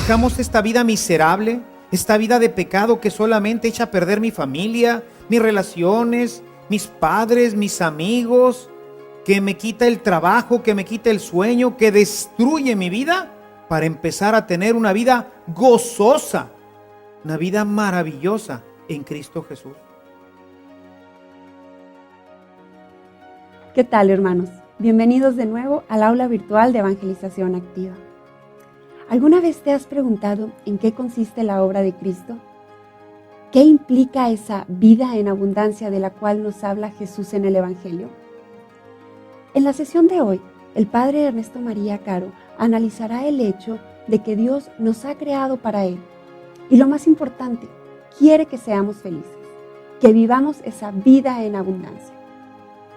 dejamos esta vida miserable, esta vida de pecado que solamente echa a perder mi familia, mis relaciones, mis padres, mis amigos, que me quita el trabajo, que me quita el sueño, que destruye mi vida, para empezar a tener una vida gozosa, una vida maravillosa en Cristo Jesús. ¿Qué tal, hermanos? Bienvenidos de nuevo al aula virtual de Evangelización Activa. ¿Alguna vez te has preguntado en qué consiste la obra de Cristo? ¿Qué implica esa vida en abundancia de la cual nos habla Jesús en el Evangelio? En la sesión de hoy, el Padre Ernesto María Caro analizará el hecho de que Dios nos ha creado para Él. Y lo más importante, quiere que seamos felices, que vivamos esa vida en abundancia.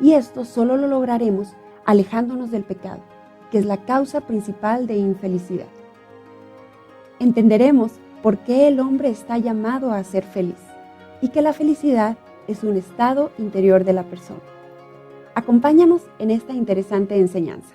Y esto solo lo lograremos alejándonos del pecado, que es la causa principal de infelicidad. Entenderemos por qué el hombre está llamado a ser feliz y que la felicidad es un estado interior de la persona. Acompáñanos en esta interesante enseñanza.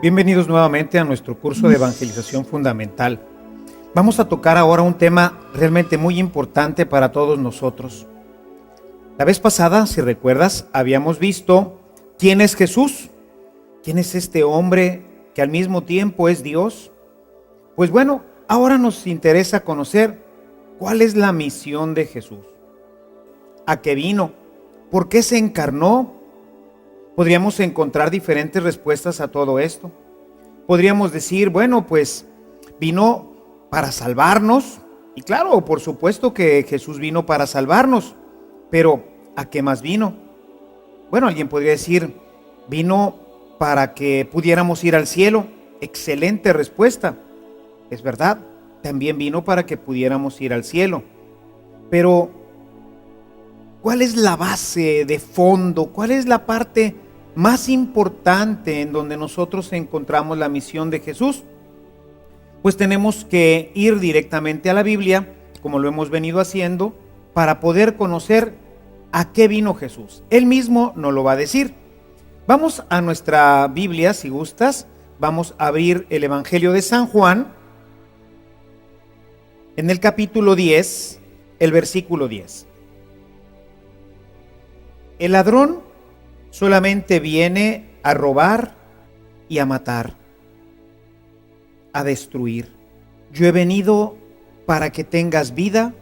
Bienvenidos nuevamente a nuestro curso de Evangelización Fundamental. Vamos a tocar ahora un tema realmente muy importante para todos nosotros. La vez pasada, si recuerdas, habíamos visto quién es Jesús, quién es este hombre que al mismo tiempo es Dios. Pues bueno, ahora nos interesa conocer cuál es la misión de Jesús. ¿A qué vino? ¿Por qué se encarnó? Podríamos encontrar diferentes respuestas a todo esto. Podríamos decir, bueno, pues vino para salvarnos. Y claro, por supuesto que Jesús vino para salvarnos. Pero, ¿a qué más vino? Bueno, alguien podría decir, vino para que pudiéramos ir al cielo. Excelente respuesta. Es verdad, también vino para que pudiéramos ir al cielo. Pero, ¿cuál es la base de fondo? ¿Cuál es la parte más importante en donde nosotros encontramos la misión de Jesús? Pues tenemos que ir directamente a la Biblia, como lo hemos venido haciendo, para poder conocer a qué vino Jesús. Él mismo nos lo va a decir. Vamos a nuestra Biblia, si gustas. Vamos a abrir el Evangelio de San Juan, en el capítulo 10, el versículo 10. El ladrón solamente viene a robar y a matar, a destruir. Yo he venido para que tengas vida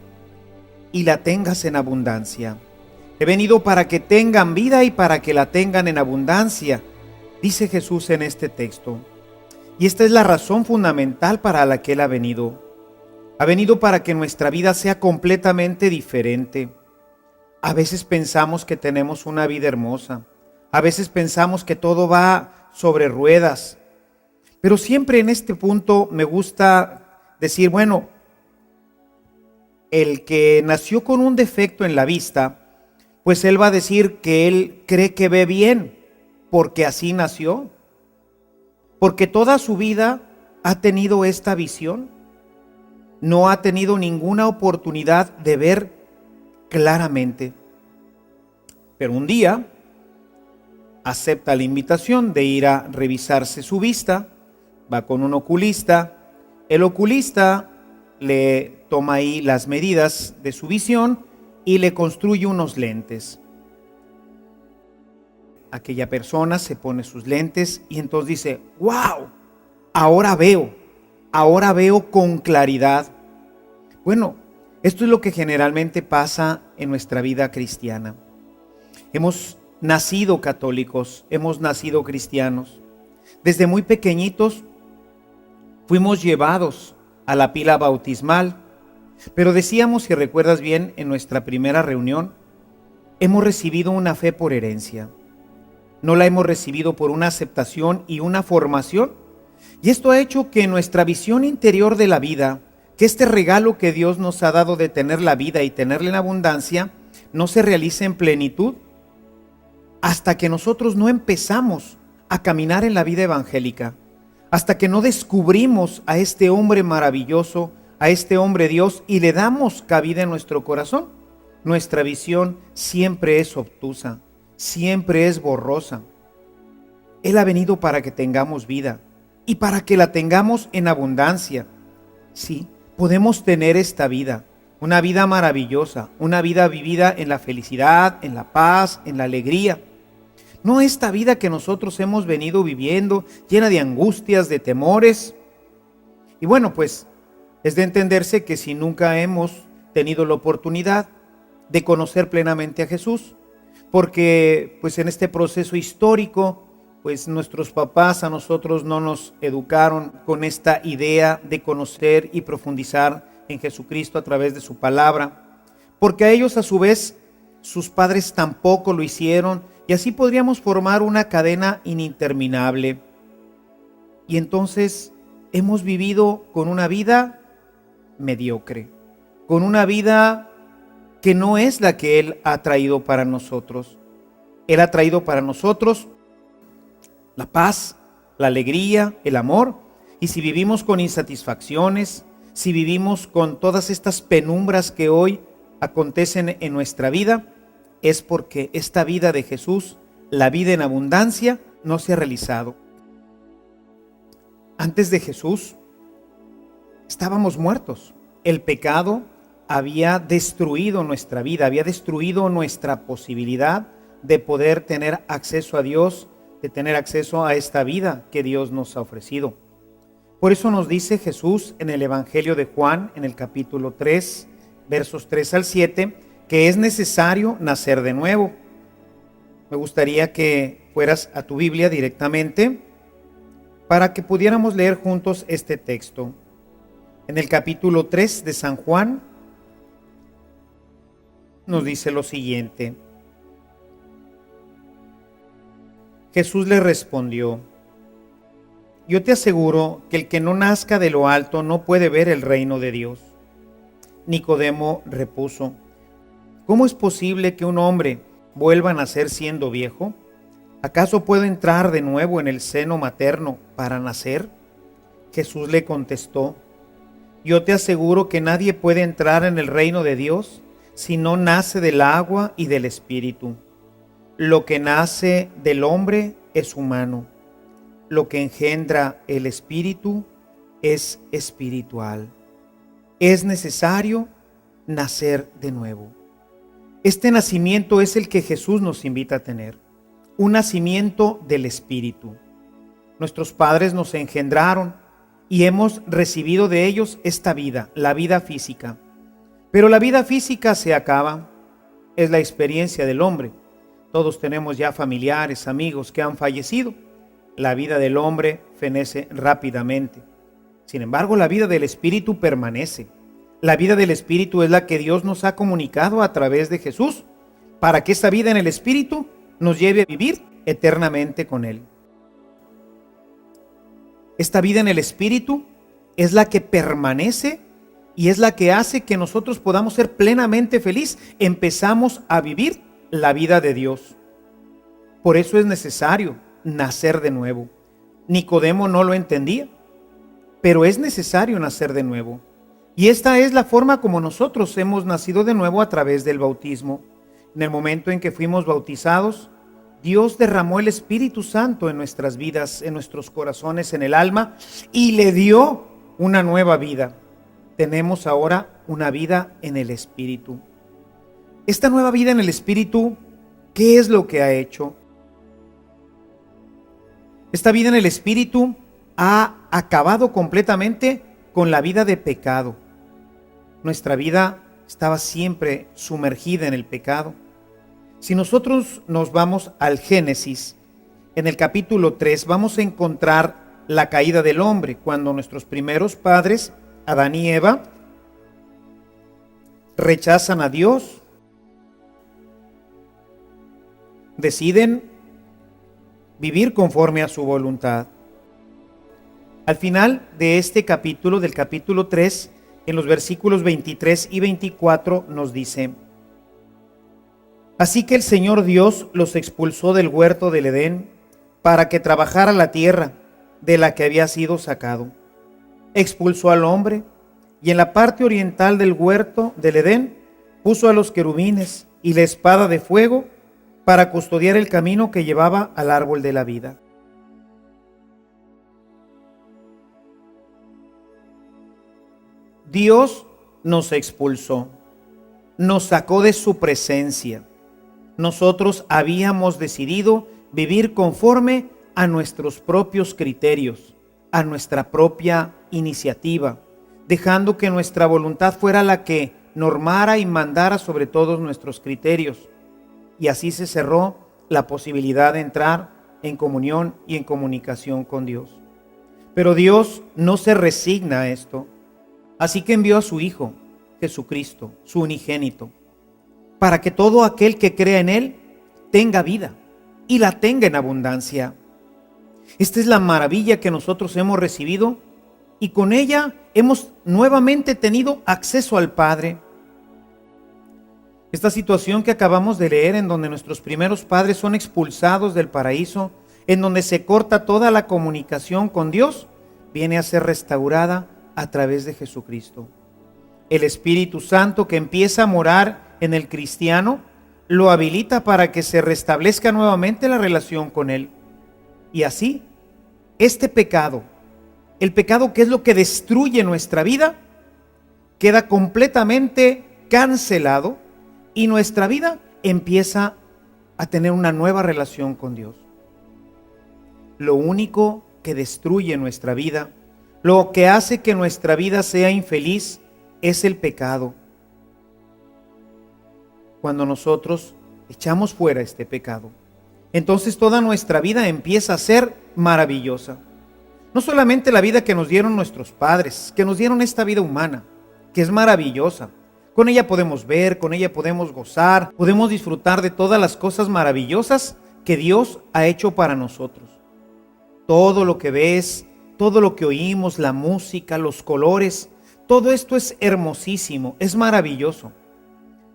y la tengas en abundancia. He venido para que tengan vida y para que la tengan en abundancia, dice Jesús en este texto. Y esta es la razón fundamental para la que Él ha venido. Ha venido para que nuestra vida sea completamente diferente. A veces pensamos que tenemos una vida hermosa. A veces pensamos que todo va sobre ruedas. Pero siempre en este punto me gusta decir, bueno, el que nació con un defecto en la vista, pues él va a decir que él cree que ve bien, porque así nació. Porque toda su vida ha tenido esta visión. No ha tenido ninguna oportunidad de ver claramente. Pero un día acepta la invitación de ir a revisarse su vista, va con un oculista, el oculista le toma ahí las medidas de su visión y le construye unos lentes. aquella persona se pone sus lentes y entonces dice, ¡wow! Ahora veo con claridad. Bueno, esto es lo que generalmente pasa en nuestra vida cristiana. Hemos nacido católicos, hemos nacido cristianos. Desde muy pequeñitos fuimos llevados a la pila bautismal, pero decíamos, si recuerdas bien, en nuestra primera reunión, hemos recibido una fe por herencia. No la hemos recibido por una aceptación y una formación. Y esto ha hecho que nuestra visión interior de la vida, que este regalo que Dios nos ha dado de tener la vida y tenerla en abundancia, no se realice en plenitud hasta que nosotros no empezamos a caminar en la vida evangélica, hasta que no descubrimos a este hombre maravilloso, a este hombre Dios, y le damos cabida en nuestro corazón. Nuestra visión siempre es obtusa, siempre es borrosa. Él ha venido para que tengamos vida y para que la tengamos en abundancia. Sí, podemos tener esta vida, una vida maravillosa, una vida vivida en la felicidad, en la paz, en la alegría. No esta vida que nosotros hemos venido viviendo, llena de angustias, de temores. Y bueno, pues es de entenderse que si nunca hemos tenido la oportunidad de conocer plenamente a Jesús, porque pues en este proceso histórico, pues nuestros papás a nosotros no nos educaron con esta idea de conocer y profundizar en Jesucristo a través de su palabra, porque a ellos a su vez sus padres tampoco lo hicieron, y así podríamos formar una cadena ininterminable. Y entonces hemos vivido con una vida mediocre, con una vida que no es la que Él ha traído para nosotros. Él ha traído para nosotros la paz, la alegría, el amor. Y si vivimos con insatisfacciones, si vivimos con todas estas penumbras que hoy acontecen en nuestra vida, es porque esta vida de Jesús, la vida en abundancia, no se ha realizado. Antes de Jesús estábamos muertos. El pecado había destruido nuestra vida, había destruido nuestra posibilidad de poder tener acceso a Dios, de tener acceso a esta vida que Dios nos ha ofrecido. Por eso nos dice Jesús en el Evangelio de Juan, en el capítulo 3, versos 3 al 7, que es necesario nacer de nuevo. Me gustaría que fueras a tu Biblia directamente para que pudiéramos leer juntos este texto. En el capítulo 3 de San Juan nos dice lo siguiente. Jesús le respondió: yo te aseguro que el que no nazca de lo alto no puede ver el reino de Dios. Nicodemo repuso: ¿cómo es posible que un hombre vuelva a nacer siendo viejo? ¿Acaso puede entrar de nuevo en el seno materno para nacer? Jesús le contestó: yo te aseguro que nadie puede entrar en el reino de Dios si no nace del agua y del Espíritu. Lo que nace del hombre es humano. Lo que engendra el Espíritu es espiritual. Es necesario nacer de nuevo. Este nacimiento es el que Jesús nos invita a tener, un nacimiento del Espíritu. Nuestros padres nos engendraron y hemos recibido de ellos esta vida, la vida física. Pero la vida física se acaba, es la experiencia del hombre. Todos tenemos ya familiares, amigos que han fallecido. La vida del hombre fenece rápidamente. Sin embargo, la vida del Espíritu permanece. La vida del Espíritu es la que Dios nos ha comunicado a través de Jesús, para que esta vida en el Espíritu nos lleve a vivir eternamente con Él. Esta vida en el Espíritu es la que permanece y es la que hace que nosotros podamos ser plenamente felices. Empezamos a vivir la vida de Dios. Por eso es necesario nacer de nuevo. Nicodemo no lo entendía, pero es necesario nacer de nuevo. Y esta es la forma como nosotros hemos nacido de nuevo a través del bautismo. En el momento en que fuimos bautizados, Dios derramó el Espíritu Santo en nuestras vidas, en nuestros corazones, en el alma, y le dio una nueva vida. Tenemos ahora una vida en el Espíritu. Esta nueva vida en el Espíritu, ¿qué es lo que ha hecho? Esta vida en el Espíritu ha acabado completamente con la vida de pecado. Nuestra vida estaba siempre sumergida en el pecado. Si nosotros nos vamos al Génesis, en el capítulo 3 vamos a encontrar la caída del hombre, cuando nuestros primeros padres, Adán y Eva, rechazan a Dios, deciden vivir conforme a su voluntad. Al final de este capítulo, del capítulo 3, en los versículos 23 y 24 nos dice: Así que el Señor Dios los expulsó del huerto del Edén para que trabajara la tierra de la que había sido sacado. Expulsó al hombre y en la parte oriental del huerto del Edén puso a los querubines y la espada de fuego para custodiar el camino que llevaba al árbol de la vida. Dios nos expulsó, nos sacó de su presencia. Nosotros habíamos decidido vivir conforme a nuestros propios criterios, a nuestra propia iniciativa, dejando que nuestra voluntad fuera la que normara y mandara sobre todos nuestros criterios. Y así se cerró la posibilidad de entrar en comunión y en comunicación con Dios. Pero Dios no se resigna a esto. Así que envió a su Hijo, Jesucristo, su unigénito, para que todo aquel que crea en Él tenga vida y la tenga en abundancia. Esta es la maravilla que nosotros hemos recibido y con ella hemos nuevamente tenido acceso al Padre. Esta situación que acabamos de leer, en donde nuestros primeros padres son expulsados del paraíso, en donde se corta toda la comunicación con Dios, viene a ser restaurada a través de Jesucristo. El Espíritu Santo que empieza a morar en el cristiano lo habilita para que se restablezca nuevamente la relación con Él. Y así, este pecado, el pecado que es lo que destruye nuestra vida, queda completamente cancelado y nuestra vida empieza a tener una nueva relación con Dios. Lo único que destruye nuestra vida, lo que hace que nuestra vida sea infeliz, es el pecado. Cuando nosotros echamos fuera este pecado, entonces toda nuestra vida empieza a ser maravillosa. No solamente la vida que nos dieron nuestros padres, que nos dieron esta vida humana, que es maravillosa. Con ella podemos ver, con ella podemos gozar, podemos disfrutar de todas las cosas maravillosas que Dios ha hecho para nosotros. Todo lo que ves, todo lo que oímos, la música, los colores, todo esto es hermosísimo, es maravilloso.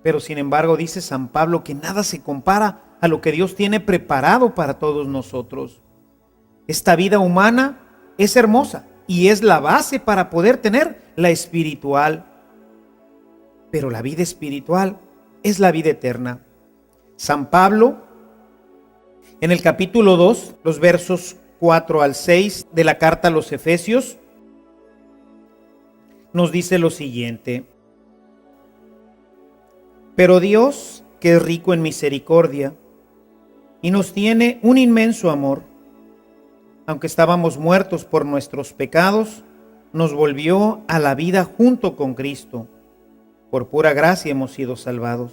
Pero sin embargo dice San Pablo que nada se compara a lo que Dios tiene preparado para todos nosotros. Esta vida humana es hermosa y es la base para poder tener la espiritual. Pero la vida espiritual es la vida eterna. San Pablo, en el capítulo 2, los versos 4 al 6 de la carta a los Efesios, nos dice lo siguiente: Pero Dios, que es rico en misericordia, y nos tiene un inmenso amor, aunque estábamos muertos por nuestros pecados, nos volvió a la vida junto con Cristo. Por pura gracia hemos sido salvados.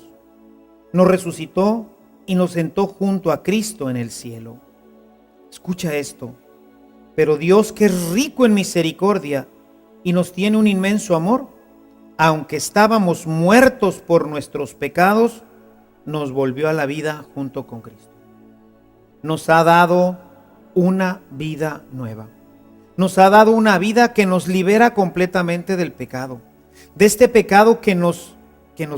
Nos resucitó y nos sentó junto a Cristo en el cielo. Escucha esto. Pero Dios, que es rico en misericordia y nos tiene un inmenso amor, aunque estábamos muertos por nuestros pecados, nos volvió a la vida junto con Cristo. Nos ha dado una vida nueva. Nos ha dado una vida que nos libera completamente del pecado. De este pecado que nos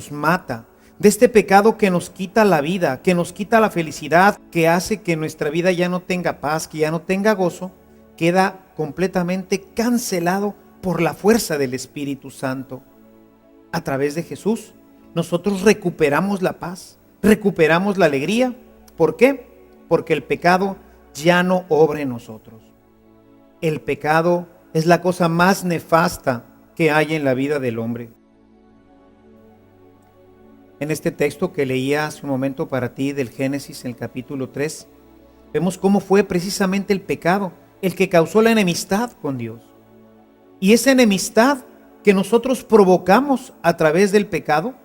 mata, de este pecado que nos quita la vida, que nos quita la felicidad, que hace que nuestra vida ya no tenga paz, que ya no tenga gozo, queda completamente cancelado por la fuerza del Espíritu Santo. A través de Jesús, nosotros recuperamos la paz, recuperamos la alegría. ¿Por qué? Porque el pecado ya no obra en nosotros. El pecado es la cosa más nefasta que hay en la vida del hombre. En este texto que leía hace un momento para ti del Génesis, en el capítulo 3, vemos cómo fue precisamente el pecado el que causó la enemistad con Dios. Y esa enemistad que nosotros provocamos a través del pecado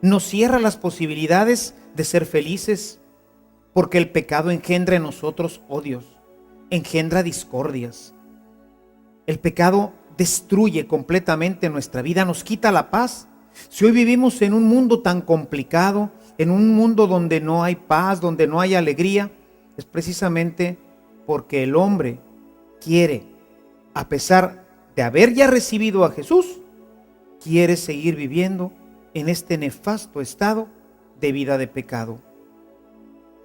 nos cierra las posibilidades de ser felices, porque el pecado engendra en nosotros odios, engendra discordias. El pecado destruye completamente nuestra vida, nos quita la paz. Si hoy vivimos en un mundo tan complicado, en un mundo donde no hay paz, donde no hay alegría, es precisamente porque el hombre quiere, a pesar de haber ya recibido a Jesús, quiere seguir viviendo en este nefasto estado de vida de pecado.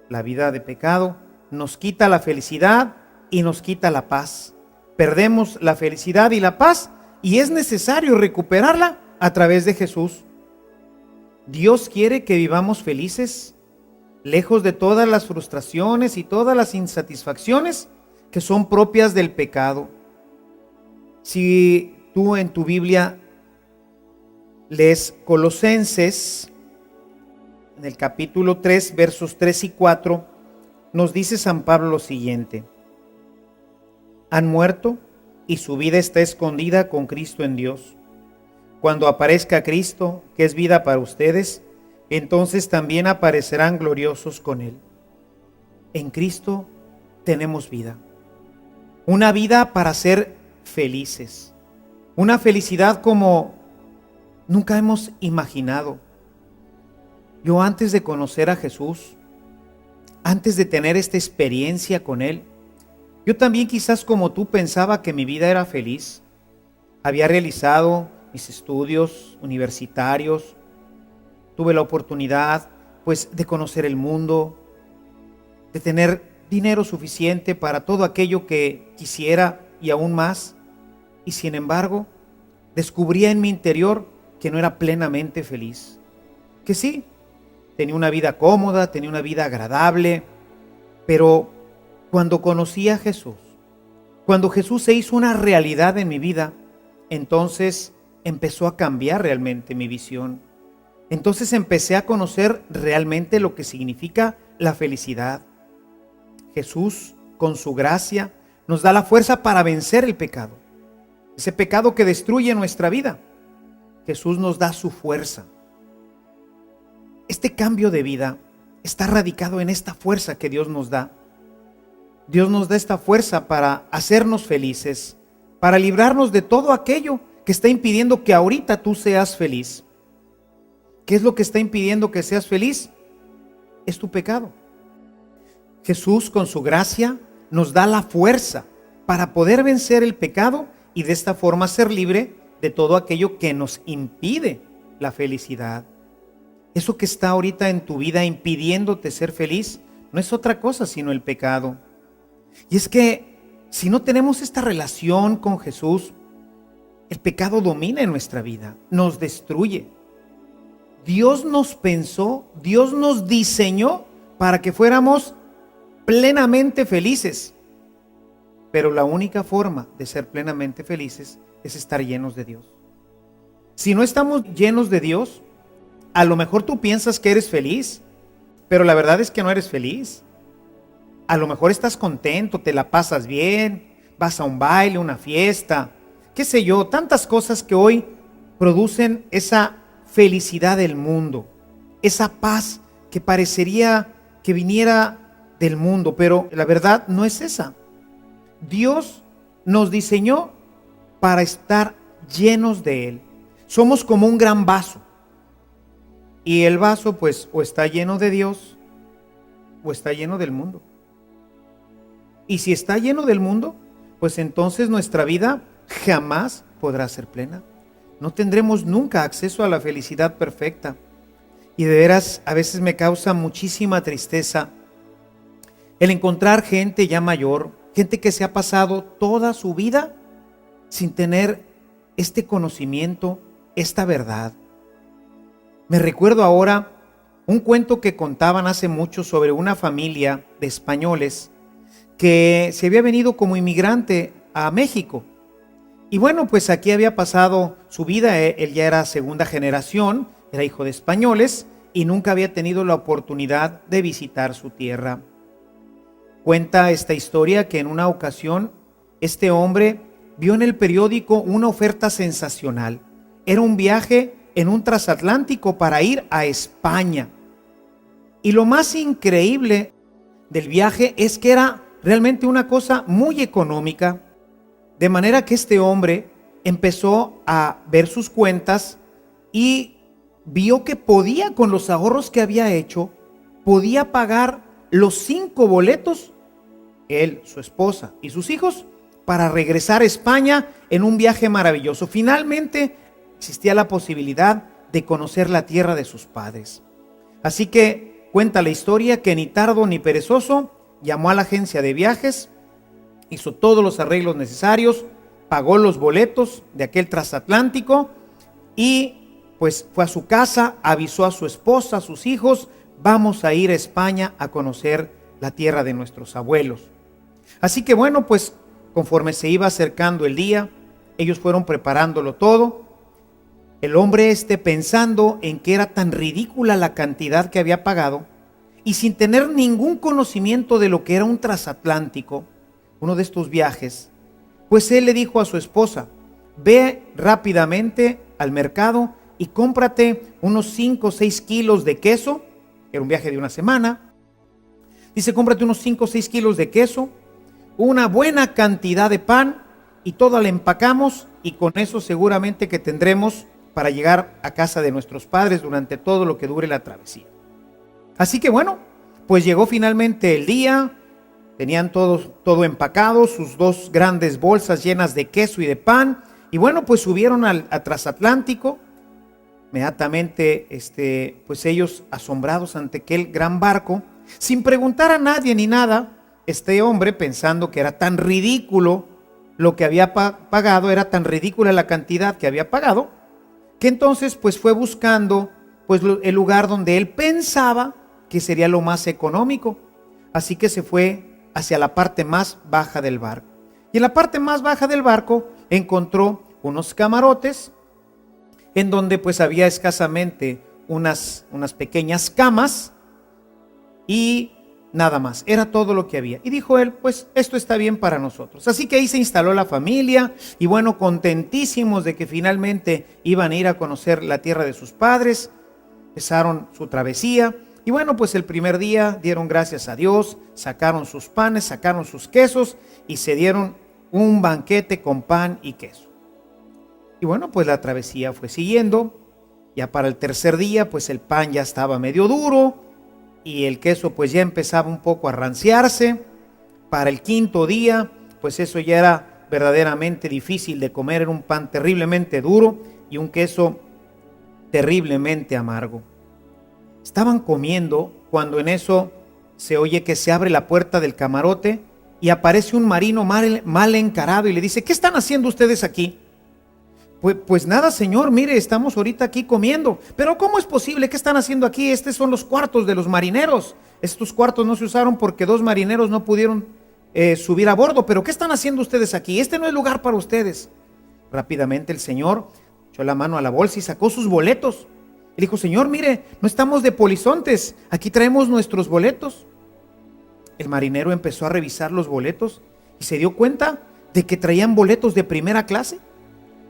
La vida de pecado nos quita la felicidad y nos quita la paz. Perdemos la felicidad y la paz y es necesario recuperarla a través de Jesús. Dios quiere que vivamos felices, lejos de todas las frustraciones y todas las insatisfacciones que son propias del pecado. Si tú en tu Biblia lees Colosenses, en el capítulo 3, versos 3 y 4, nos dice San Pablo lo siguiente: han muerto y su vida está escondida con Cristo en Dios. Cuando aparezca Cristo, que es vida para ustedes, entonces también aparecerán gloriosos con Él. En Cristo tenemos vida. Una vida para ser felices. Una felicidad como nunca hemos imaginado. Yo antes de conocer a Jesús, antes de tener esta experiencia con Él, yo también quizás como tú pensaba que mi vida era feliz. Había realizado mis estudios universitarios, tuve la oportunidad pues de conocer el mundo, de tener dinero suficiente para todo aquello que quisiera y aún más, y sin embargo descubría en mi interior que no era plenamente feliz, que sí, tenía una vida cómoda, tenía una vida agradable, pero cuando conocí a Jesús, cuando Jesús se hizo una realidad en mi vida, entonces empezó a cambiar realmente mi visión. Entonces empecé a conocer realmente lo que significa la felicidad. Jesús, con su gracia, nos da la fuerza para vencer el pecado. Ese pecado que destruye nuestra vida. Jesús nos da su fuerza. Este cambio de vida está radicado en esta fuerza que Dios nos da. Dios nos da esta fuerza para hacernos felices, para librarnos de todo aquello que está impidiendo que ahorita tú seas feliz. ¿Qué es lo que está impidiendo que seas feliz? Es tu pecado. Jesús, con su gracia, nos da la fuerza para poder vencer el pecado y de esta forma ser libre de todo aquello que nos impide la felicidad. Eso que está ahorita en tu vida impidiéndote ser feliz no es otra cosa sino el pecado. Y es que si no tenemos esta relación con Jesús, el pecado domina en nuestra vida, nos destruye. Dios nos pensó, Dios nos diseñó para que fuéramos plenamente felices. Pero la única forma de ser plenamente felices es estar llenos de Dios. Si no estamos llenos de Dios, a lo mejor tú piensas que eres feliz, pero la verdad es que no eres feliz. A lo mejor estás contento, te la pasas bien, vas a un baile, una fiesta, qué sé yo, tantas cosas que hoy producen esa felicidad del mundo, esa paz que parecería que viniera del mundo, pero la verdad no es esa. Dios nos diseñó para estar llenos de Él. Somos como un gran vaso. Y el vaso pues o está lleno de Dios o está lleno del mundo. Y si está lleno del mundo, pues entonces nuestra vida jamás podrá ser plena. No tendremos nunca acceso a la felicidad perfecta. Y de veras a veces me causa muchísima tristeza el encontrar gente ya mayor, gente que se ha pasado toda su vida sin tener este conocimiento, esta verdad. Me recuerdo ahora un cuento que contaban hace mucho sobre una familia de españoles que se había venido como inmigrante a México. Y bueno, pues aquí había pasado su vida, él ya era segunda generación, era hijo de españoles y nunca había tenido la oportunidad de visitar su tierra. Cuenta esta historia que en una ocasión este hombre vio en el periódico una oferta sensacional. Era un viaje en un transatlántico para ir a España. Y lo más increíble del viaje es que era realmente una cosa muy económica, de manera que este hombre empezó a ver sus cuentas y vio que podía, con los ahorros que había hecho, podía pagar los 5 boletos, él, su esposa y sus hijos, para regresar a España en un viaje maravilloso. Finalmente existía la posibilidad de conocer la tierra de sus padres. Así que cuenta la historia que ni tardo ni perezoso llamó a la agencia de viajes, hizo todos los arreglos necesarios, pagó los boletos de aquel transatlántico y pues fue a su casa, avisó a su esposa, a sus hijos: vamos a ir a España a conocer la tierra de nuestros abuelos. Así que bueno, pues conforme se iba acercando el día, ellos fueron preparándolo todo. El hombre pensando en que era tan ridícula la cantidad que había pagado y sin tener ningún conocimiento de lo que era un transatlántico, uno de estos viajes, pues él le dijo a su esposa: ve rápidamente al mercado y cómprate unos 5 o 6 kilos de queso. Era un viaje de una semana. Dice: cómprate unos 5 o 6 kilos de queso, una buena cantidad de pan, y todo la empacamos, y con eso seguramente que tendremos para llegar a casa de nuestros padres durante todo lo que dure la travesía. Así que bueno, pues llegó finalmente el día. Tenían todo empacado, sus 2 grandes bolsas llenas de queso y de pan, y bueno, pues subieron al transatlántico. Inmediatamente, pues ellos, asombrados ante aquel gran barco, sin preguntar a nadie ni nada, este hombre, pensando que era tan ridículo lo que había pagado, era tan ridícula la cantidad que había pagado, que entonces pues fue buscando pues el lugar donde él pensaba que sería lo más económico. Así que se fue hacia la parte más baja del barco. Y en la parte más baja del barco encontró unos camarotes en donde pues había escasamente unas pequeñas camas y nada más. Era todo lo que había. Y dijo él: pues esto está bien para nosotros. Así que ahí se instaló la familia y bueno, contentísimos de que finalmente iban a ir a conocer la tierra de sus padres, empezaron su travesía. Y bueno, pues el primer día dieron gracias a Dios, sacaron sus panes, sacaron sus quesos y se dieron un banquete con pan y queso. Y bueno, pues la travesía fue siguiendo. Ya para el tercer día, pues el pan ya estaba medio duro y el queso pues ya empezaba un poco a ranciarse. Para el quinto día, pues eso ya era verdaderamente difícil de comer. Era un pan terriblemente duro y un queso terriblemente amargo. Estaban comiendo cuando en eso se oye que se abre la puerta del camarote y aparece un marino mal encarado y le dice: ¿qué están haciendo ustedes aquí? Pues nada, señor, mire, estamos ahorita aquí comiendo. Pero ¿cómo es posible? ¿Qué están haciendo aquí? Estos son los cuartos de los marineros. Estos cuartos no se usaron porque 2 marineros no pudieron subir a bordo. Pero ¿qué están haciendo ustedes aquí? Este no es lugar para ustedes. Rápidamente el señor echó la mano a la bolsa y sacó sus boletos. Y dijo: señor, mire, no estamos de polizontes, aquí traemos nuestros boletos. El marinero empezó a revisar los boletos y se dio cuenta de que traían boletos de primera clase.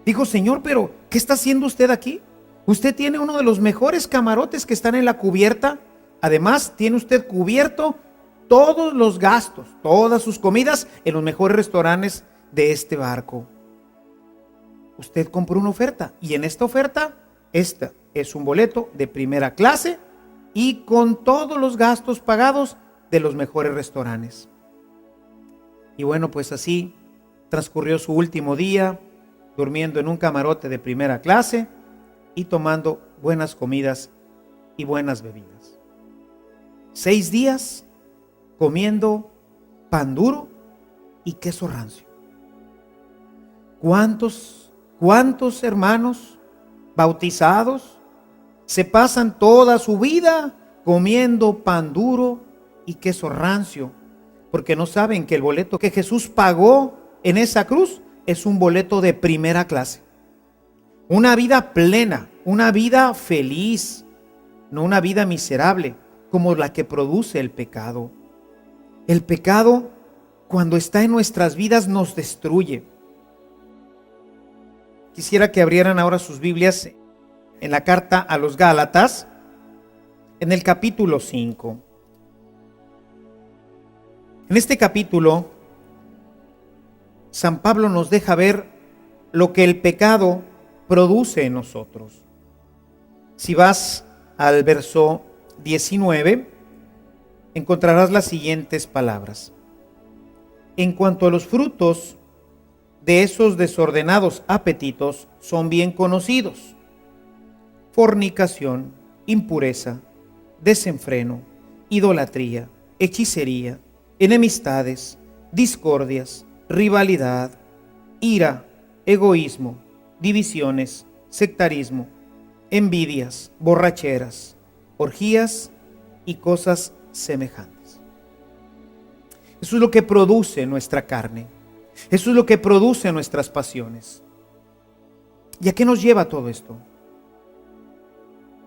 Dijo: señor, pero ¿qué está haciendo usted aquí? Usted tiene uno de los mejores camarotes que están en la cubierta. Además, tiene usted cubierto todos los gastos, todas sus comidas en los mejores restaurantes de este barco. Usted compró una oferta y en esta oferta, esta es un boleto de primera clase y con todos los gastos pagados de los mejores restaurantes. Y bueno, pues así transcurrió su último día, durmiendo en un camarote de primera clase y tomando buenas comidas y buenas bebidas. 6 días comiendo pan duro y queso rancio. ¿Cuántos hermanos bautizados se pasan toda su vida comiendo pan duro y queso rancio? Porque no saben que el boleto que Jesús pagó en esa cruz es un boleto de primera clase. Una vida plena, una vida feliz, no una vida miserable como la que produce el pecado. El pecado, cuando está en nuestras vidas, nos destruye. Quisiera que abrieran ahora sus Biblias en la carta a los Gálatas, en el capítulo 5. En este capítulo, San Pablo nos deja ver lo que el pecado produce en nosotros. Si vas al verso 19, encontrarás las siguientes palabras. En cuanto a los frutos de esos desordenados apetitos, son bien conocidos: fornicación, impureza, desenfreno, idolatría, hechicería, enemistades, discordias, rivalidad, ira, egoísmo, divisiones, sectarismo, envidias, borracheras, orgías y cosas semejantes. Eso es lo que produce nuestra carne. Eso es lo que produce nuestras pasiones. ¿Y a qué nos lleva todo esto?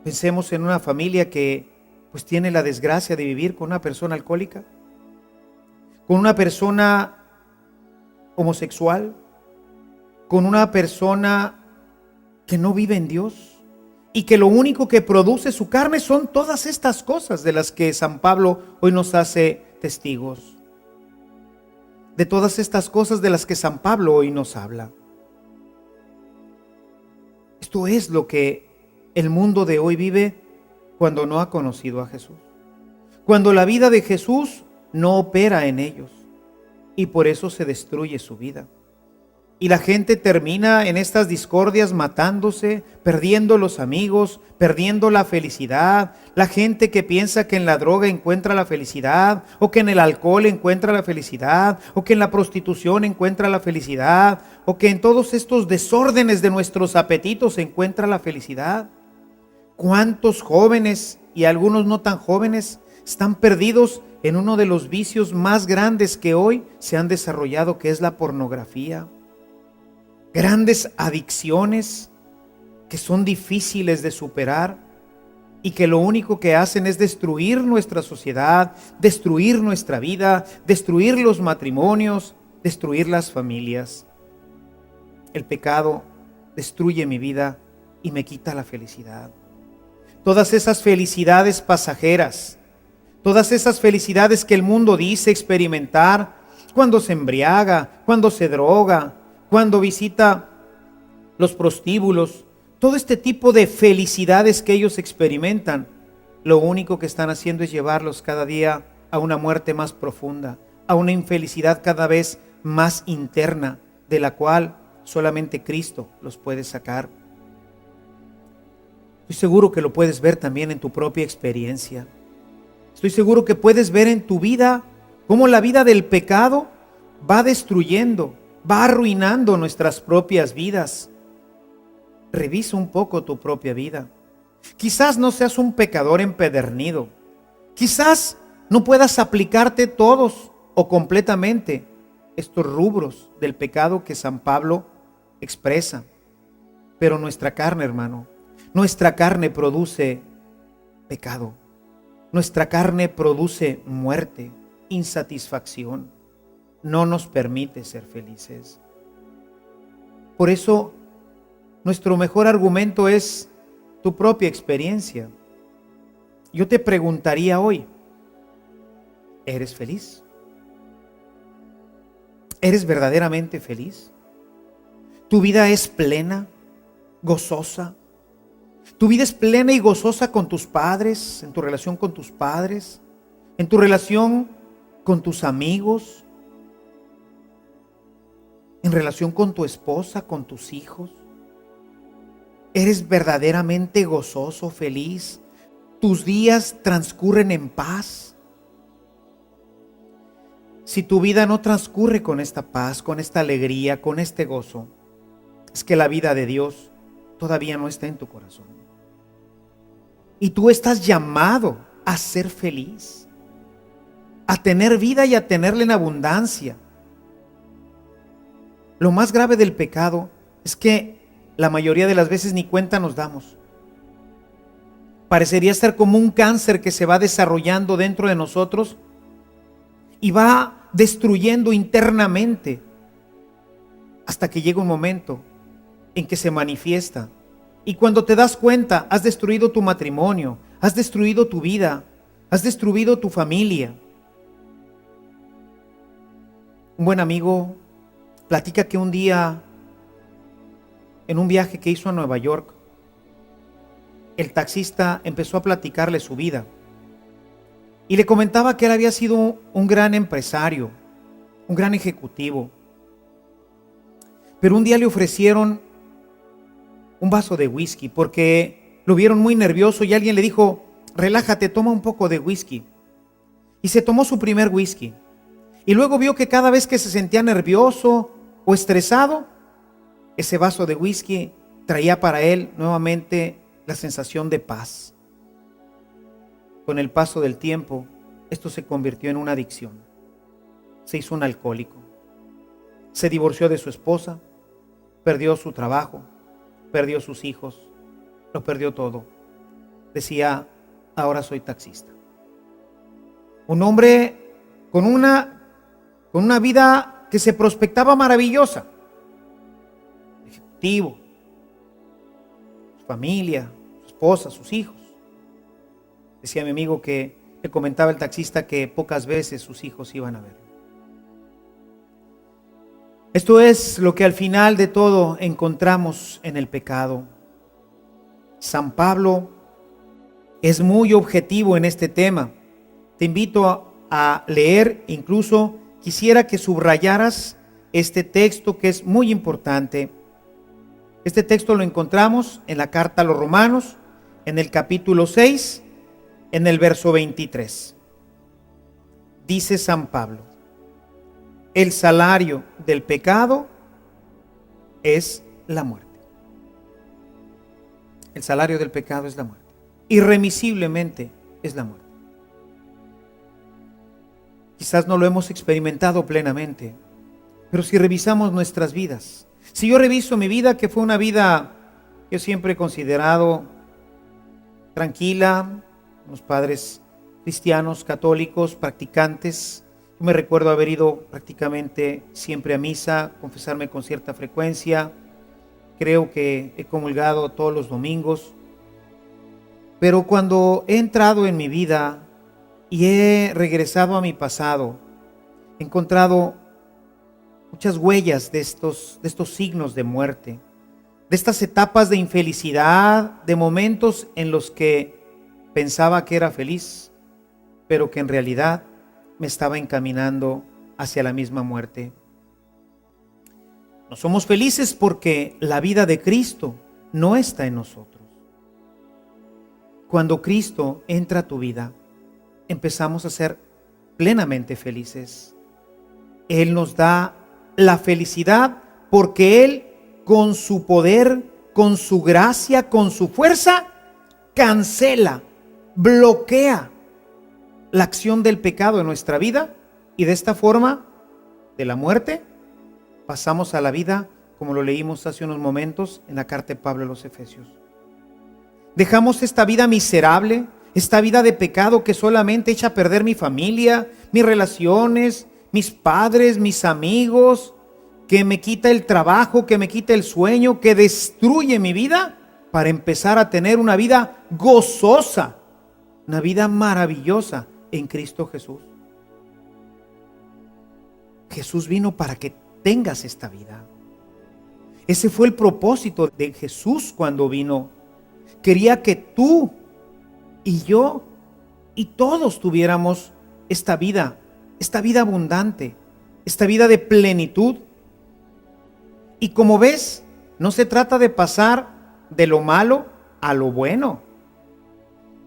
Pensemos en una familia que pues tiene la desgracia de vivir con una persona alcohólica, con una persona homosexual, con una persona que no vive en Dios y que lo único que produce su carne son todas estas cosas de las que San Pablo hoy nos hace testigos. De todas estas cosas de las que San Pablo hoy nos habla. Esto es lo que el mundo de hoy vive cuando no ha conocido a Jesús. Cuando la vida de Jesús no opera en ellos y por eso se destruye su vida. Y la gente termina en estas discordias matándose, perdiendo los amigos, perdiendo la felicidad. La gente que piensa que en la droga encuentra la felicidad, o que en el alcohol encuentra la felicidad, o que en la prostitución encuentra la felicidad, o que en todos estos desórdenes de nuestros apetitos se encuentra la felicidad. ¿Cuántos jóvenes y algunos no tan jóvenes están perdidos en uno de los vicios más grandes que hoy se han desarrollado, que es la pornografía? Grandes adicciones que son difíciles de superar y que lo único que hacen es destruir nuestra sociedad, destruir nuestra vida, destruir los matrimonios, destruir las familias. El pecado destruye mi vida y me quita la felicidad. Todas esas felicidades pasajeras, todas esas felicidades que el mundo dice experimentar cuando se embriaga, cuando se droga, cuando visita los prostíbulos, todo este tipo de felicidades que ellos experimentan, lo único que están haciendo es llevarlos cada día a una muerte más profunda, a una infelicidad cada vez más interna, de la cual solamente Cristo los puede sacar. Estoy seguro que lo puedes ver también en tu propia experiencia. Estoy seguro que puedes ver en tu vida cómo la vida del pecado va destruyendo, va arruinando nuestras propias vidas. Revisa un poco tu propia vida. Quizás no seas un pecador empedernido. Quizás no puedas aplicarte todos o completamente estos rubros del pecado que San Pablo expresa. Pero nuestra carne, hermano, nuestra carne produce pecado. Nuestra carne produce muerte, insatisfacción. No nos permite ser felices. Por eso, nuestro mejor argumento es tu propia experiencia. Yo te preguntaría hoy, ¿eres feliz? ¿Eres verdaderamente feliz? ¿Tu vida es plena, gozosa? ¿Tu vida es plena y gozosa con tus padres, en tu relación con tus padres, en tu relación con tus amigos, en relación con tu esposa, con tus hijos? ¿Eres verdaderamente gozoso, feliz? ¿Tus días transcurren en paz? Si tu vida no transcurre con esta paz, con esta alegría, con este gozo, es que la vida de Dios todavía no está en tu corazón. Y tú estás llamado a ser feliz, a tener vida y a tenerla en abundancia. Lo más grave del pecado es que la mayoría de las veces ni cuenta nos damos. Parecería ser como un cáncer que se va desarrollando dentro de nosotros y va destruyendo internamente hasta que llega un momento en que se manifiesta. Y cuando te das cuenta, has destruido tu matrimonio, has destruido tu vida, has destruido tu familia. Un buen amigo platica que un día, en un viaje que hizo a Nueva York, el taxista empezó a platicarle su vida y le comentaba que él había sido un gran empresario, un gran ejecutivo. Pero un día le ofrecieron un vaso de whisky porque lo vieron muy nervioso y alguien le dijo: relájate, toma un poco de whisky. Y se tomó su primer whisky. Y luego vio que cada vez que se sentía nervioso o estresado, ese vaso de whisky traía para él nuevamente la sensación de paz. Con el paso del tiempo, esto se convirtió en una adicción. Se hizo un alcohólico. Se divorció de su esposa, perdió su trabajo, perdió sus hijos, lo perdió todo. Decía: ahora soy taxista. Un hombre con una vida que se prospectaba maravillosa. Ejecutivo, su familia, su esposa, sus hijos. Decía mi amigo que le comentaba el taxista que pocas veces sus hijos iban a verlo. Esto es lo que al final de todo encontramos en el pecado. San Pablo es muy objetivo en este tema. Te invito a leer, incluso quisiera que subrayaras este texto que es muy importante. Este texto lo encontramos en la carta a los Romanos, en el capítulo 6, en el verso 23. Dice San Pablo: el salario del pecado es la muerte. El salario del pecado es la muerte. Irremisiblemente es la muerte. Quizás no lo hemos experimentado plenamente, pero si revisamos nuestras vidas, si yo reviso mi vida, que fue una vida que yo siempre he considerado tranquila, unos padres cristianos, católicos, practicantes. Yo me recuerdo haber ido prácticamente siempre a misa, confesarme con cierta frecuencia. Creo que he comulgado todos los domingos. Pero cuando he entrado en mi vida y he regresado a mi pasado, he encontrado muchas huellas de estos signos de muerte, de estas etapas de infelicidad, de momentos en los que pensaba que era feliz, pero que en realidad me estaba encaminando hacia la misma muerte. No somos felices porque la vida de Cristo no está en nosotros. Cuando Cristo entra a tu vida, empezamos a ser plenamente felices. Él nos da la felicidad porque Él, con su poder, con su gracia, con su fuerza, cancela, bloquea la acción del pecado en nuestra vida, y de esta forma, de la muerte, pasamos a la vida, como lo leímos hace unos momentos en la carta de Pablo a los Efesios. Dejamos esta vida miserable, esta vida de pecado que solamente echa a perder mi familia, mis relaciones, mis padres, mis amigos, que me quita el trabajo, que me quita el sueño, que destruye mi vida, para empezar a tener una vida gozosa, una vida maravillosa en Cristo Jesús. Jesús vino para que tengas esta vida. Ese fue el propósito de Jesús cuando vino. Quería que tú y yo y todos tuviéramos esta vida abundante, esta vida de plenitud. Y como ves, no se trata de pasar de lo malo a lo bueno.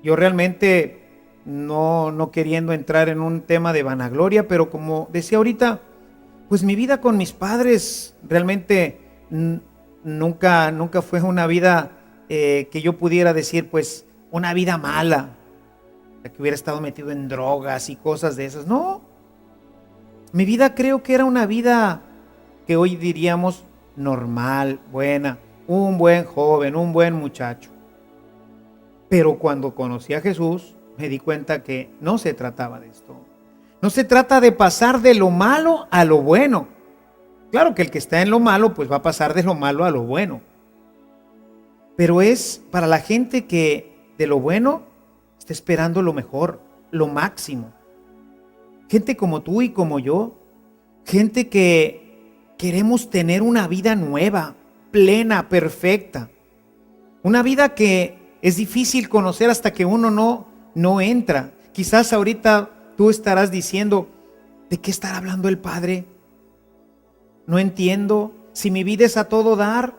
Yo realmente no queriendo entrar en un tema de vanagloria, pero como decía ahorita, pues mi vida con mis padres realmente nunca fue una vida que yo pudiera decir, pues, una vida mala, que hubiera estado metido en drogas y cosas de esas. No, mi vida creo que era una vida que hoy diríamos normal, buena, un buen joven, un buen muchacho. Pero cuando conocí a Jesús, me di cuenta que no se trataba de esto. No se trata de pasar de lo malo a lo bueno. Claro que el que está en lo malo, pues va a pasar de lo malo a lo bueno. Pero es para la gente que de lo bueno está esperando lo mejor, lo máximo. Gente como tú y como yo, gente que queremos tener una vida nueva, plena, perfecta. Una vida que es difícil conocer hasta que uno no entra. Quizás ahorita tú estarás diciendo, ¿de qué estará hablando el Padre? No entiendo. Si mi vida es a todo dar,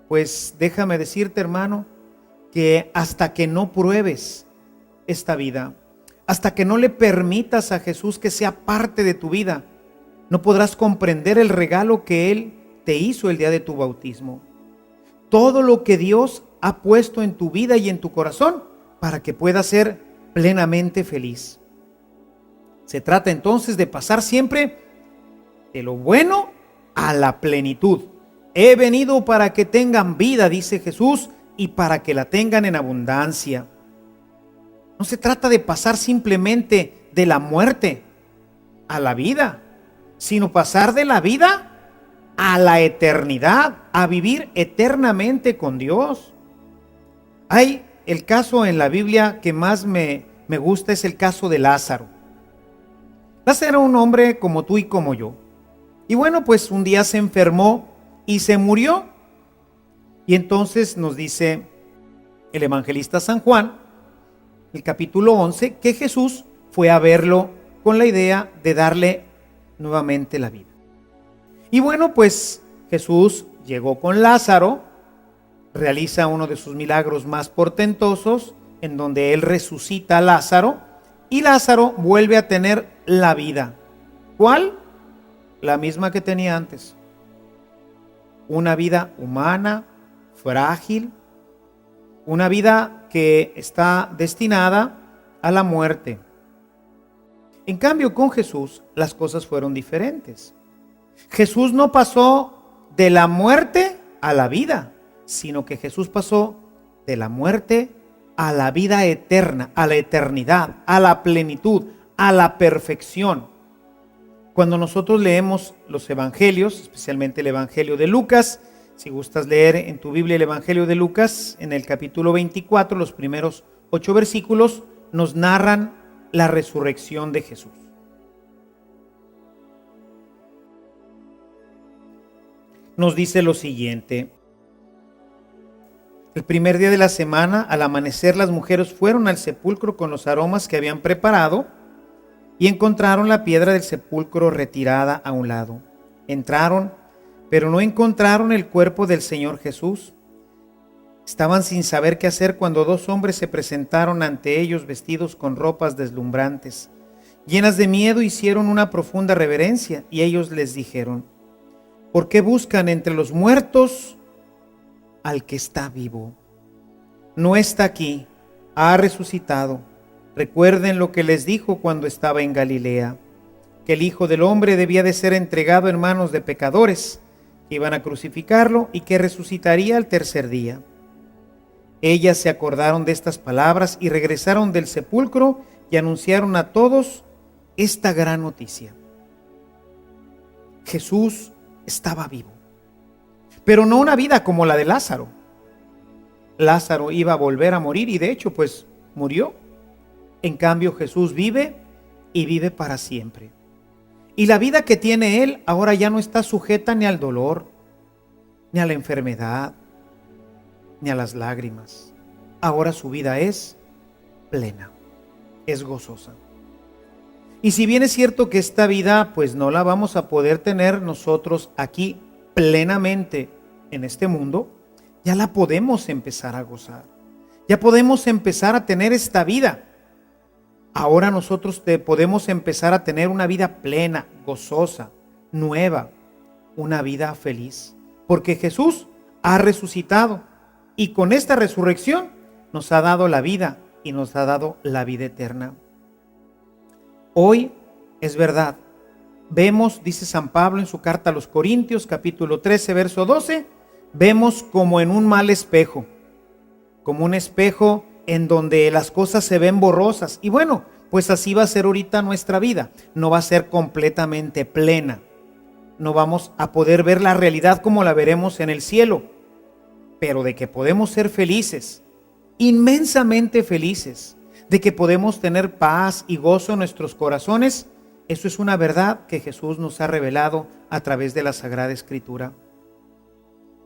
pues déjame decirte, hermano, que hasta que no pruebes esta vida, hasta que no le permitas a Jesús que sea parte de tu vida, no podrás comprender el regalo que Él te hizo el día de tu bautismo. Todo lo que Dios ha puesto en tu vida y en tu corazón para que puedas ser plenamente feliz. Se trata entonces de pasar siempre de lo bueno a la plenitud. He venido para que tengan vida, dice Jesús, y para que la tengan en abundancia. No se trata de pasar simplemente de la muerte a la vida, sino pasar de la vida a la eternidad, a vivir eternamente con Dios. Hay el caso en la Biblia que más me gusta, es el caso de Lázaro. Lázaro era un hombre como tú y como yo. Y bueno, pues un día se enfermó y se murió. Y entonces nos dice el evangelista San Juan, el capítulo 11, que Jesús fue a verlo con la idea de darle nuevamente la vida. Y bueno, pues Jesús llegó con Lázaro, realiza uno de sus milagros más portentosos, en donde él resucita a Lázaro, y Lázaro vuelve a tener la vida. ¿Cuál? La misma que tenía antes. Una vida humana, frágil, una vida que está destinada a la muerte. En cambio, con Jesús las cosas fueron diferentes. Jesús no pasó de la muerte a la vida, sino que Jesús pasó de la muerte a la vida eterna, a la eternidad, a la plenitud, a la perfección. Cuando nosotros leemos los evangelios, especialmente el evangelio de Lucas, si gustas leer en tu Biblia el evangelio de Lucas, en el capítulo 24, los primeros 8 versículos, nos narran la resurrección de Jesús. Nos dice lo siguiente: el primer día de la semana, al amanecer, las mujeres fueron al sepulcro con los aromas que habían preparado y encontraron la piedra del sepulcro retirada a un lado. Entraron, pero no encontraron el cuerpo del Señor Jesús. Estaban sin saber qué hacer cuando 2 hombres se presentaron ante ellos vestidos con ropas deslumbrantes. Llenas de miedo hicieron una profunda reverencia y ellos les dijeron: ¿por qué buscan entre los muertos al que está vivo? No está aquí, ha resucitado. Recuerden lo que les dijo cuando estaba en Galilea, que el Hijo del Hombre debía de ser entregado en manos de pecadores, que iban a crucificarlo y que resucitaría al tercer día. Ellas se acordaron de estas palabras y regresaron del sepulcro y anunciaron a todos esta gran noticia. Jesús estaba vivo, pero no una vida como la de Lázaro. Lázaro iba a volver a morir y de hecho pues murió. En cambio Jesús vive y vive para siempre. Y la vida que tiene Él ahora ya no está sujeta ni al dolor, ni a la enfermedad, ni a las lágrimas. Ahora su vida es plena, es gozosa. Y si bien es cierto que esta vida pues no la vamos a poder tener nosotros aquí plenamente en este mundo, ya la podemos empezar a gozar. Ya podemos empezar a tener esta vida. Ahora nosotros podemos empezar a tener una vida plena, gozosa, nueva, una vida feliz. Porque Jesús ha resucitado y con esta resurrección nos ha dado la vida y nos ha dado la vida eterna. Hoy es verdad. Vemos, dice San Pablo en su carta a los Corintios, capítulo 13, verso 12, vemos como en un mal espejo, como un espejo en donde las cosas se ven borrosas. Y bueno, pues así va a ser ahorita nuestra vida. No va a ser completamente plena. No vamos a poder ver la realidad como la veremos en el cielo. Pero de que podemos ser felices, inmensamente felices, de que podemos tener paz y gozo en nuestros corazones, eso es una verdad que Jesús nos ha revelado a través de la Sagrada Escritura.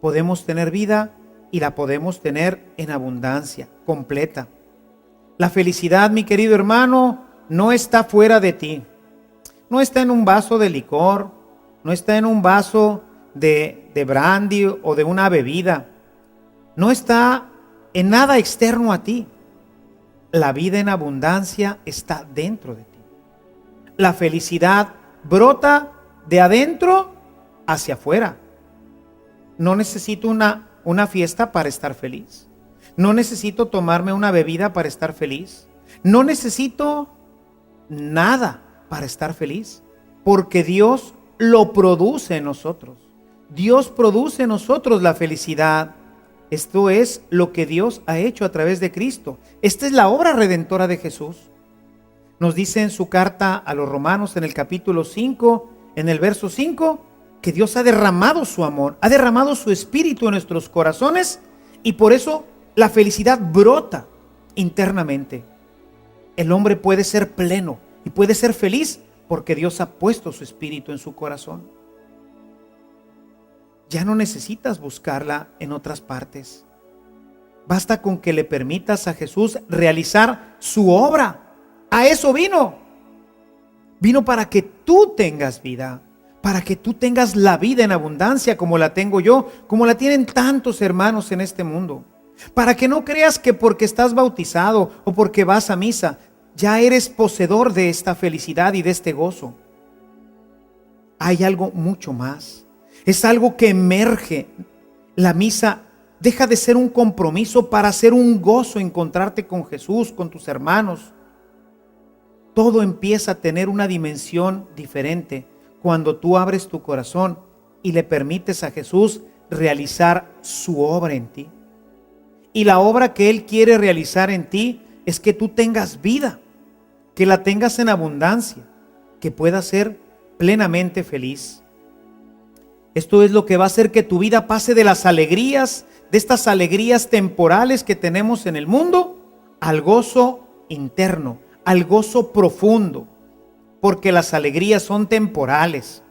Podemos tener vida y la podemos tener en abundancia, completa. La felicidad, mi querido hermano, no está fuera de ti. No está en un vaso de licor, no está en un vaso de brandy o de una bebida. No está en nada externo a ti. La vida en abundancia está dentro de ti. La felicidad brota de adentro hacia afuera. No necesito una fiesta para estar feliz. No necesito tomarme una bebida para estar feliz. No necesito nada para estar feliz, porque Dios lo produce en nosotros. Dios produce en nosotros la felicidad. Esto es lo que Dios ha hecho a través de Cristo. Esta es la obra redentora de Jesús. Nos dice en su carta a los Romanos en el capítulo 5, en el verso 5, que Dios ha derramado su amor, ha derramado su espíritu en nuestros corazones, y por eso la felicidad brota internamente. El hombre puede ser pleno y puede ser feliz porque Dios ha puesto su espíritu en su corazón. Ya no necesitas buscarla en otras partes. Basta con que le permitas a Jesús realizar su obra. A eso vino. Vino para que tú tengas vida, para que tú tengas la vida en abundancia como la tengo yo, como la tienen tantos hermanos en este mundo. Para que no creas que porque estás bautizado o porque vas a misa, ya eres poseedor de esta felicidad y de este gozo. Hay algo mucho más. Es algo que emerge. La misa deja de ser un compromiso para ser un gozo, encontrarte con Jesús, con tus hermanos. Todo empieza a tener una dimensión diferente cuando tú abres tu corazón y le permites a Jesús realizar su obra en ti. Y la obra que Él quiere realizar en ti es que tú tengas vida, que la tengas en abundancia, que puedas ser plenamente feliz. Esto es lo que va a hacer que tu vida pase de las alegrías, de estas alegrías temporales que tenemos en el mundo, al gozo interno, al gozo profundo, porque las alegrías son temporales.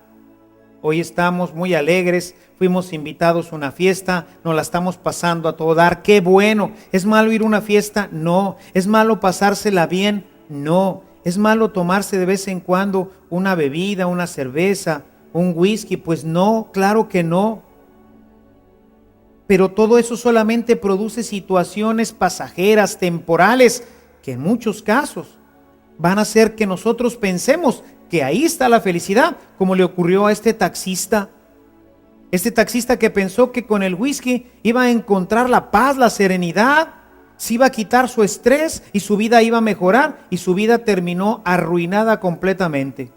Hoy estamos muy alegres, fuimos invitados a una fiesta, nos la estamos pasando a todo dar, qué bueno. ¿Es malo ir a una fiesta? No. ¿Es malo pasársela bien? No. ¿Es malo tomarse de vez en cuando una bebida, una cerveza, un whisky? Pues no, claro que no. Pero todo eso solamente produce situaciones pasajeras, temporales, que en muchos casos van a hacer que nosotros pensemos que ahí está la felicidad, como le ocurrió a este taxista. Este taxista que pensó que con el whisky iba a encontrar la paz, la serenidad, se iba a quitar su estrés y su vida iba a mejorar, y su vida terminó arruinada completamente.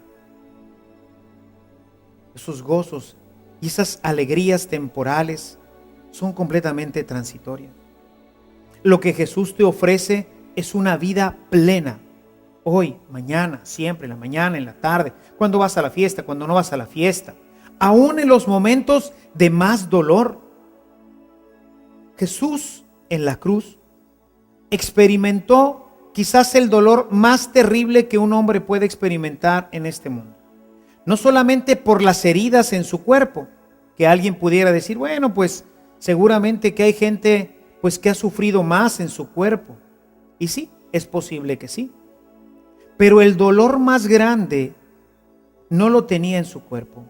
Esos gozos y esas alegrías temporales son completamente transitorias. Lo que Jesús te ofrece es una vida plena. Hoy, mañana, siempre, en la mañana, en la tarde, cuando vas a la fiesta, cuando no vas a la fiesta, aún en los momentos de más dolor. Jesús en la cruz experimentó quizás el dolor más terrible que un hombre puede experimentar en este mundo. No solamente por las heridas en su cuerpo, que alguien pudiera decir, bueno, pues seguramente que hay gente pues que ha sufrido más en su cuerpo. Y sí, es posible que sí. Pero el dolor más grande no lo tenía en su cuerpo,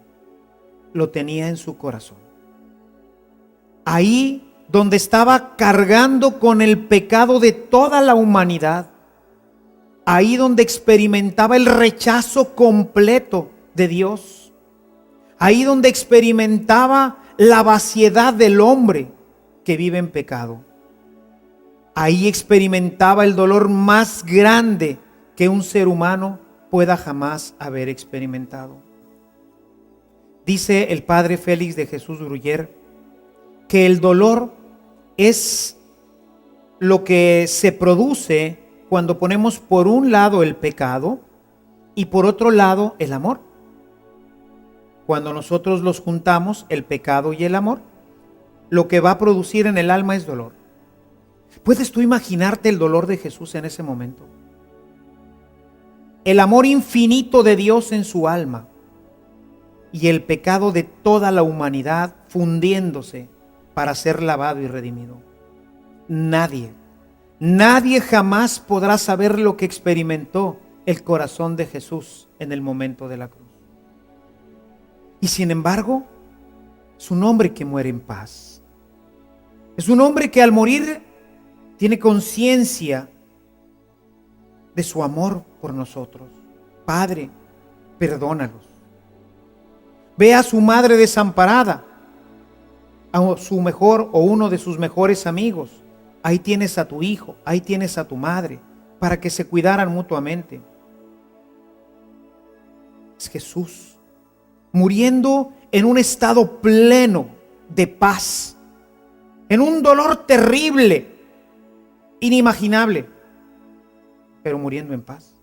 lo tenía en su corazón. Ahí donde estaba cargando con el pecado de toda la humanidad, ahí donde experimentaba el rechazo completo de Dios, ahí donde experimentaba la vaciedad del hombre que vive en pecado, ahí experimentaba el dolor más grande que un ser humano pueda jamás haber experimentado. Dice el padre Félix de Jesús Gruyer que el dolor es lo que se produce cuando ponemos por un lado el pecado y por otro lado el amor. Cuando nosotros los juntamos, el pecado y el amor, lo que va a producir en el alma es dolor. ¿Puedes tú imaginarte el dolor de Jesús en ese momento? El amor infinito de Dios en su alma y el pecado de toda la humanidad fundiéndose para ser lavado y redimido. Nadie jamás podrá saber lo que experimentó el corazón de Jesús en el momento de la cruz. Y sin embargo, es un hombre que muere en paz. Es un hombre que al morir tiene conciencia de su amor por nosotros. Padre, perdónalos. Ve a su madre desamparada, a su mejor o uno de sus mejores amigos. Ahí tienes a tu hijo, ahí tienes a tu madre, para que se cuidaran mutuamente. Es Jesús, muriendo en un estado pleno de paz, en un dolor terrible, inimaginable, pero muriendo en paz.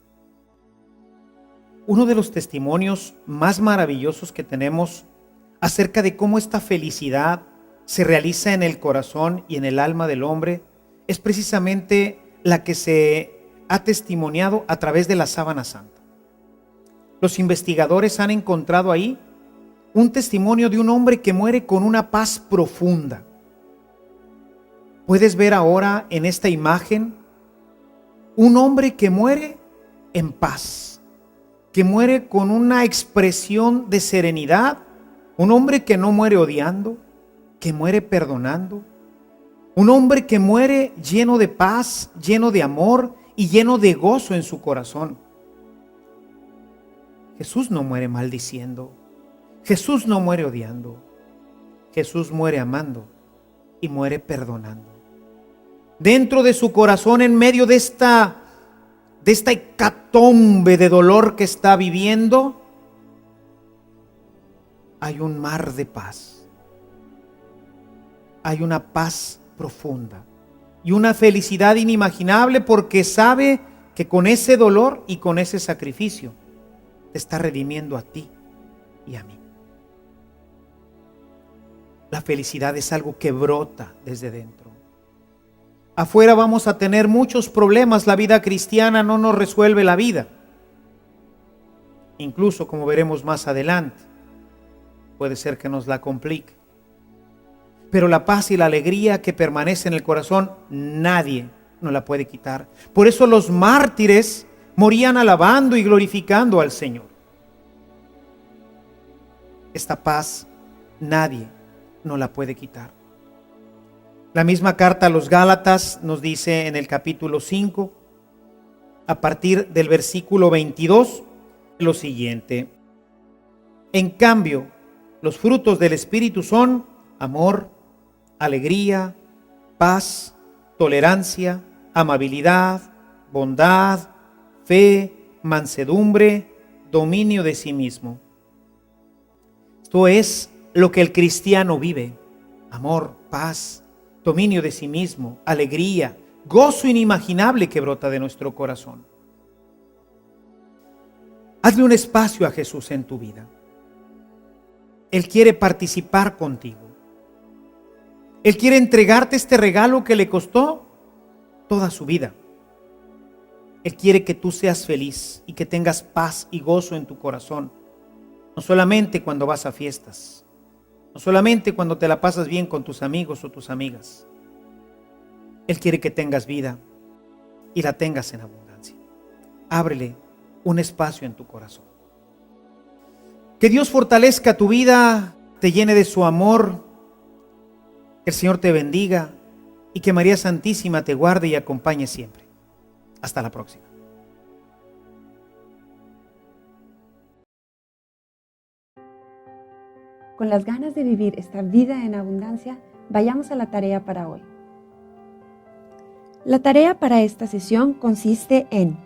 Uno de los testimonios más maravillosos que tenemos acerca de cómo esta felicidad se realiza en el corazón y en el alma del hombre es precisamente la que se ha testimoniado a través de la sábana santa. Los investigadores han encontrado ahí un testimonio de un hombre que muere con una paz profunda. Puedes ver ahora en esta imagen un hombre que muere en paz, que muere con una expresión de serenidad, un hombre que no muere odiando, que muere perdonando, un hombre que muere lleno de paz, lleno de amor y lleno de gozo en su corazón. Jesús no muere maldiciendo, Jesús no muere odiando, Jesús muere amando y muere perdonando. Dentro de su corazón, en medio de esta hecatombe de dolor que está viviendo, hay un mar de paz. Hay una paz profunda y una felicidad inimaginable porque sabe que con ese dolor y con ese sacrificio te está redimiendo a ti y a mí. La felicidad es algo que brota desde dentro. Afuera vamos a tener muchos problemas, la vida cristiana no nos resuelve la vida. Incluso, como veremos más adelante, puede ser que nos la complique. Pero la paz y la alegría que permanece en el corazón, nadie nos la puede quitar. Por eso los mártires morían alabando y glorificando al Señor. Esta paz nadie nos la puede quitar. La misma carta a los Gálatas nos dice en el capítulo 5, a partir del versículo 22, lo siguiente: en cambio, los frutos del Espíritu son amor, alegría, paz, tolerancia, amabilidad, bondad, fe, mansedumbre, dominio de sí mismo. Esto es lo que el cristiano vive: amor, paz, dominio de sí mismo, alegría, gozo inimaginable que brota de nuestro corazón. Hazle un espacio a Jesús en tu vida. Él quiere participar contigo. Él quiere entregarte este regalo que le costó toda su vida. Él quiere que tú seas feliz y que tengas paz y gozo en tu corazón. No solamente cuando vas a fiestas, no solamente cuando te la pasas bien con tus amigos o tus amigas. Él quiere que tengas vida y la tengas en abundancia. Ábrele un espacio en tu corazón. Que Dios fortalezca tu vida, te llene de su amor, que el Señor te bendiga y que María Santísima te guarde y acompañe siempre. Hasta la próxima. Con las ganas de vivir esta vida en abundancia, vayamos a la tarea para hoy. La tarea para esta sesión consiste en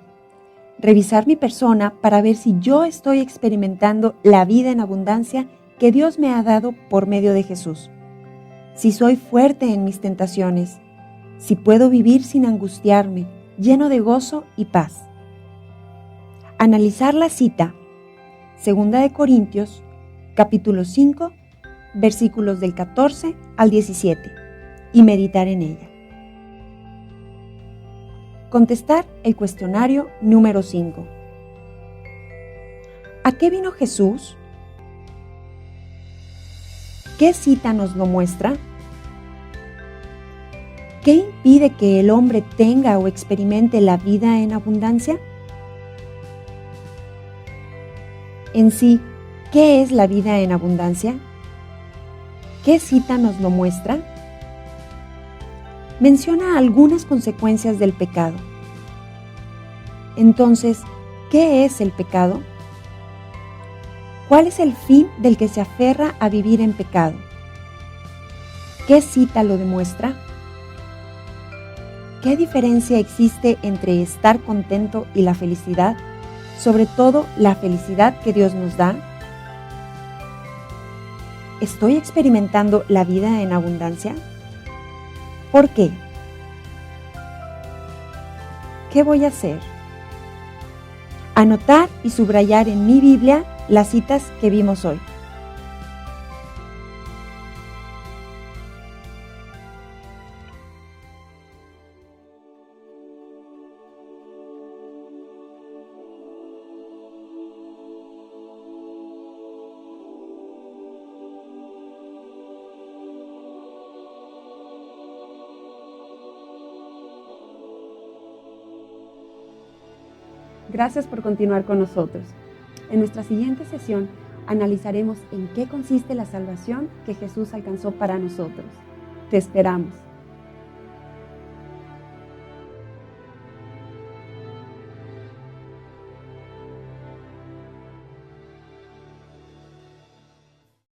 revisar mi persona para ver si yo estoy experimentando la vida en abundancia que Dios me ha dado por medio de Jesús. Si soy fuerte en mis tentaciones, si puedo vivir sin angustiarme, lleno de gozo y paz. Analizar la cita, 2 Corintios, capítulo 5, versículos del 14 al 17, y meditar en ella. Contestar el cuestionario número 5. ¿A qué vino Jesús? ¿Qué cita nos lo muestra? ¿Qué impide que el hombre tenga o experimente la vida en abundancia? En sí, ¿qué es la vida en abundancia? ¿Qué cita nos lo muestra? Menciona algunas consecuencias del pecado. Entonces, ¿qué es el pecado? ¿Cuál es el fin del que se aferra a vivir en pecado? ¿Qué cita lo demuestra? ¿Qué diferencia existe entre estar contento y la felicidad, sobre todo la felicidad que Dios nos da? ¿Estoy experimentando la vida en abundancia? ¿Por qué? ¿Qué voy a hacer? Anotar y subrayar en mi Biblia las citas que vimos hoy. Gracias por continuar con nosotros. En nuestra siguiente sesión analizaremos en qué consiste la salvación que Jesús alcanzó para nosotros. Te esperamos.